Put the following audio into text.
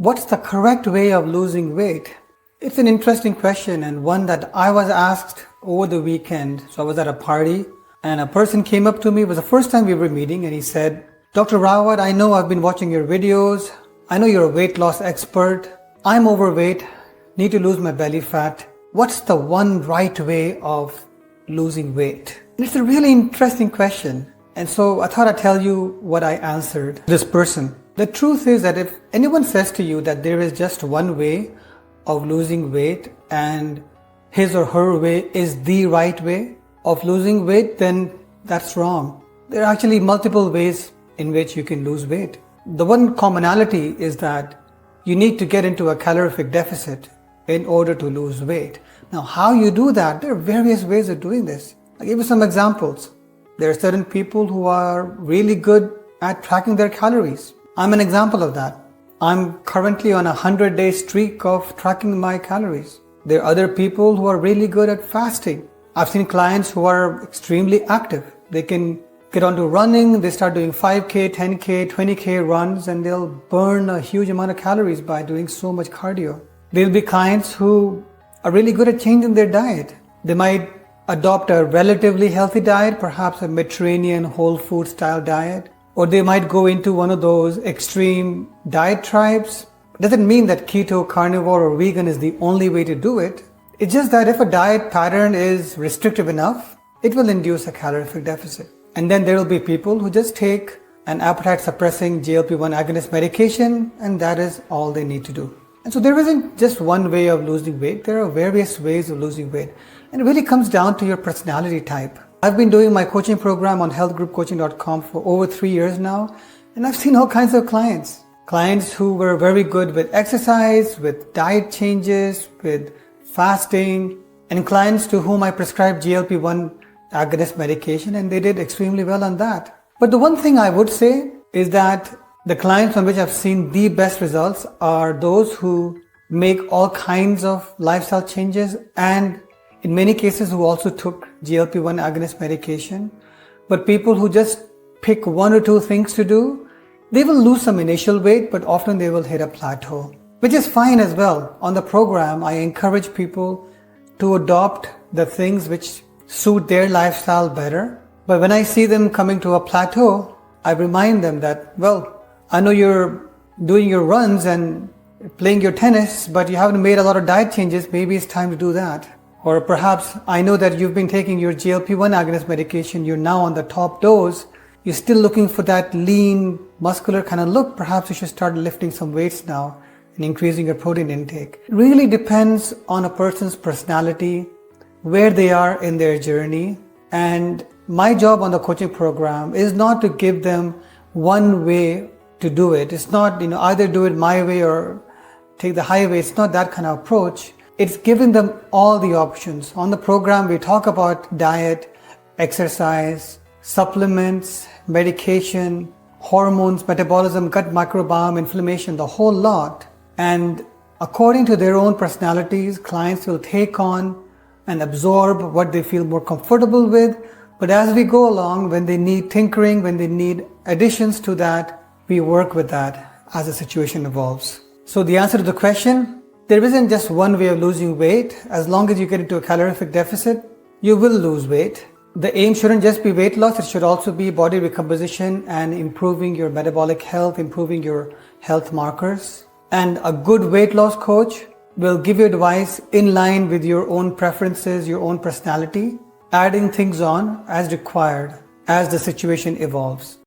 What's the correct way of losing weight? It's an interesting question and one that I was asked over the weekend. So I was at a party and a person came up to me. It was the first time we were meeting, and he said, "Dr. Rawat, I know I've been watching your videos. I know you're a weight loss expert. I'm overweight, need to lose my belly fat. What's the one right way of losing weight?" And it's a really interesting question. And so I thought I'd tell you what I answered this person. The truth is that if anyone says to you that there is just one way of losing weight and his or her way is the right way of losing weight, then that's wrong. There are actually multiple ways in which you can lose weight. The one commonality is that you need to get into a calorific deficit in order to lose weight. Now, how you do that, there are various ways of doing this. I'll give you some examples. There are certain people who are really good at tracking their calories. I'm an example of that. I'm currently on a 100-day streak of tracking my calories. There are other people who are really good at fasting. I've seen clients who are extremely active. They can get onto running, they start doing 5K, 10K, 20K runs, and they'll burn a huge amount of calories by doing so much cardio. There'll be clients who are really good at changing their diet. They might adopt a relatively healthy diet, perhaps a Mediterranean whole food style diet, or they might go into one of those extreme diet tribes. It doesn't mean that keto, carnivore, or vegan is the only way to do it. It's just that if a diet pattern is restrictive enough, it will induce a calorific deficit. And then there will be people who just take an appetite suppressing GLP-1 agonist medication, and that is all they need to do. And so there isn't just one way of losing weight. There are various ways of losing weight. And it really comes down to your personality type. I've been doing my coaching program on healthgroupcoaching.com for over 3 years now, and I've seen all kinds of clients. Clients who were very good with exercise, with diet changes, with fasting, and clients to whom I prescribed GLP-1 agonist medication, and they did extremely well on that. But the one thing I would say is that the clients on which I've seen the best results are those who make all kinds of lifestyle changes, and in many cases who also took GLP-1 agonist medication. But people who just pick one or two things to do, they will lose some initial weight, but often they will hit a plateau, which is fine as well. On the program, I encourage people to adopt the things which suit their lifestyle better. But when I see them coming to a plateau, I remind them that, well, I know you're doing your runs and playing your tennis, but you haven't made a lot of diet changes. Maybe it's time to do that. Or perhaps I know that you've been taking your GLP-1 agonist medication. You're now on the top dose. You're still looking for that lean, muscular kind of look. Perhaps you should start lifting some weights now and increasing your protein intake. It really depends on a person's personality, where they are in their journey. And my job on the coaching program is not to give them one way to do it. It's not, either do it my way or take the highway. It's not that kind of approach. It's giving them all the options. On the program, we talk about diet, exercise, supplements, medication, hormones, metabolism, gut microbiome, inflammation, the whole lot. And according to their own personalities, clients will take on and absorb what they feel more comfortable with. But as we go along, when they need tinkering, when they need additions to that, we work with that as the situation evolves. So the answer to the question, there isn't just one way of losing weight. As long as you get into a calorific deficit, you will lose weight. The aim shouldn't just be weight loss, it should also be body recomposition and improving your metabolic health, improving your health markers. And a good weight loss coach will give you advice in line with your own preferences, your own personality, adding things on as required as the situation evolves.